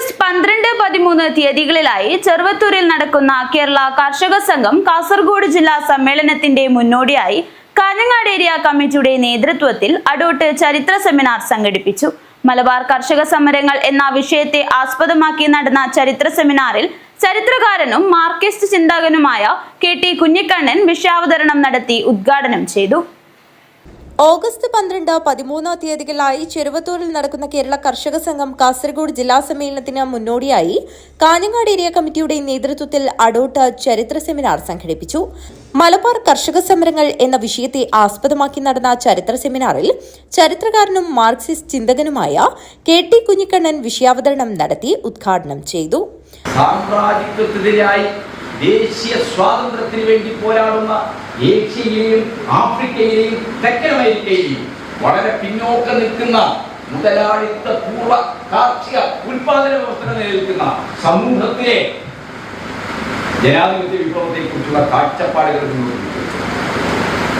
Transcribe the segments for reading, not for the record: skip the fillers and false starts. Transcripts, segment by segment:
August 12-13 തീയതികളിലായി ചെറുവത്തൂരിൽ നടക്കുന്ന കേരള കർഷക സംഘം കാസർഗോഡ് ജില്ലാ സമ്മേളനത്തിന്റെ മുന്നോടിയായി കാഞ്ഞങ്ങാട് ഏരിയ കമ്മിറ്റിയുടെ നേതൃത്വത്തിൽ അടൂട്ട് ചരിത്ര സെമിനാർ സംഘടിപ്പിച്ചു. മലബാർ കർഷക സമരങ്ങൾ എന്ന വിഷയത്തെ ആസ്പദമാക്കി നടന്ന ചരിത്ര സെമിനാറിൽ ചരിത്രകാരനും മാർക്സിസ്റ്റ് ചിന്തകനുമായ KT കുഞ്ഞിക്കണ്ണൻ വിഷയാവതരണം നടത്തി ഉദ്ഘാടനം ചെയ്തു. ഓഗസ്റ്റ് 12-13 തീയതികളിലായി ചെറുവത്തൂരിൽ നടക്കുന്ന കേരള കർഷക സംഘം കാസർഗോഡ് ജില്ലാ സമ്മേളനത്തിന് മുന്നോടിയായി കാഞ്ഞങ്ങാട് ഏരിയ കമ്മിറ്റിയുടെ നേതൃത്വത്തിൽ അടൂട്ട് ചരിത്ര സെമിനാർ സംഘടിപ്പിച്ചു. മലബാർ കർഷക സമരങ്ങൾ എന്ന വിഷയത്തെ ആസ്പദമാക്കി നടന്ന ചരിത്ര സെമിനാറിൽ ചരിത്രകാരനും മാർക്സിസ്റ്റ് ചിന്തകനുമായ KT കുഞ്ഞിക്കണ്ണൻ വിഷയാവതരണം നടത്തി ഉദ്ഘാടനം ചെയ്തു. ദേശീയ സ്വാതന്ത്ര്യത്തിന് വേണ്ടി പോരാടുന്ന ഏഷ്യയിലെയും ആഫ്രിക്കയിലെയും തെക്കൻ അമേരിക്കയിലെയും വളരെ പിന്നോക്കം നിൽക്കുന്ന മുതലാളിത്ത പൂർവ്വ കാർഷിക ഉൽപാദന വ്യവസ്ഥ നിലനിൽക്കുന്ന സമൂഹത്തിലെ ജനാധിപത്യ വിപ്ലവത്തെ കുറിച്ചുള്ള കാഴ്ചപ്പാടുകൾ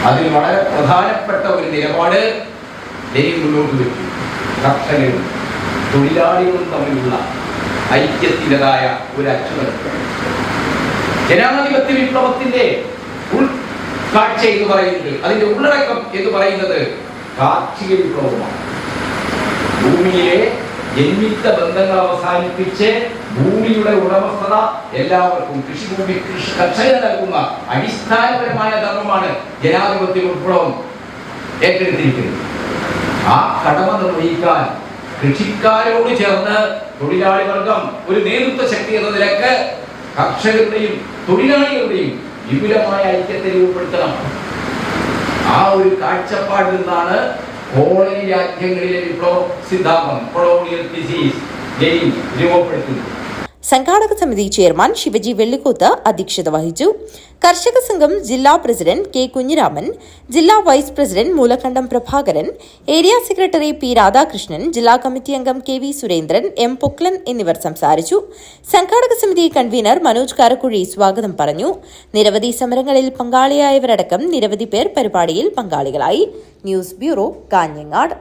അതിൽ വളരെ പ്രധാനപ്പെട്ട ഒരു നിലപാട് മുന്നോട്ട് വെച്ചു. കർഷകരും തൊഴിലാളികളും തമ്മിലുള്ള ഐക്യത്തിൻ്റെതായ ഒരു അച്ചുതണ്ട് ജനാധിപത്യ വിപ്ലവത്തിന്റെ ഉൾക്കാഴ്ച എന്ന് പറയുന്നത്, അതിന്റെ ഉള്ളടക്കം എന്ന് പറയുന്നത് കാർഷിക വിപ്ലവമാണ്. ഭൂമിയിലെ ജന്മിത്ത ബന്ധങ്ങൾ അവസാനിപ്പിച്ച് ഭൂമിയുടെ ഉടമസ്ഥത എല്ലാവർക്കും കൃഷിഭൂമി കർഷകന് നൽകുന്ന അടിസ്ഥാനപരമായ ധർമ്മമാണ് ജനാധിപത്യ വിപ്ലവം ഏറ്റെടുത്തിരിക്കുന്നത്. ആ കടമ നിർവഹിക്കാൻ കൃഷിക്കാരോട് ചേർന്ന് തൊഴിലാളി വർഗം ഒരു നേതൃത്വ ശക്തി എന്ന നിലക്ക് കർഷകരുടെയും തൊഴിലാളികളുടെയും വിപുലമായ ഐക്യത്തെ രൂപപ്പെടുത്തണം. ആ ഒരു കാഴ്ചപ്പാടിൽ നിന്നാണ് കോളനി രാജ്യങ്ങളിലെ വിപ്ലവ സിദ്ധാന്തം കൊളോണിയൽ ഡിസീസ് രൂപപ്പെടുത്തുന്നത്. സംഘാടക സമിതി ചെയർമാൻ ശിവജി വെള്ളിക്കോത്ത് അധ്യക്ഷത വഹിച്ചു. കർഷക സംഘം ജില്ലാ പ്രസിഡന്റ് K കുഞ്ഞിരാമൻ, ജില്ലാ vice president Moolakkandam Prabhakaran, area secretary P Radhakrishnan, ജില്ലാ കമ്മിറ്റി അംഗം KV സുരേന്ദ്രൻ, M പൊക്ലൻ എന്നിവർ സംസാരിച്ചു. സംഘാടക സമിതി കൺവീനർ മനോജ് കാരക്കുഴി സ്വാഗതം പറഞ്ഞു. നിരവധി സമരങ്ങളിൽ പങ്കാളിയായവരടക്കം നിരവധി പേർ പരിപാടിയിൽ പങ്കാളികളായി. News bureau, Kanhangad.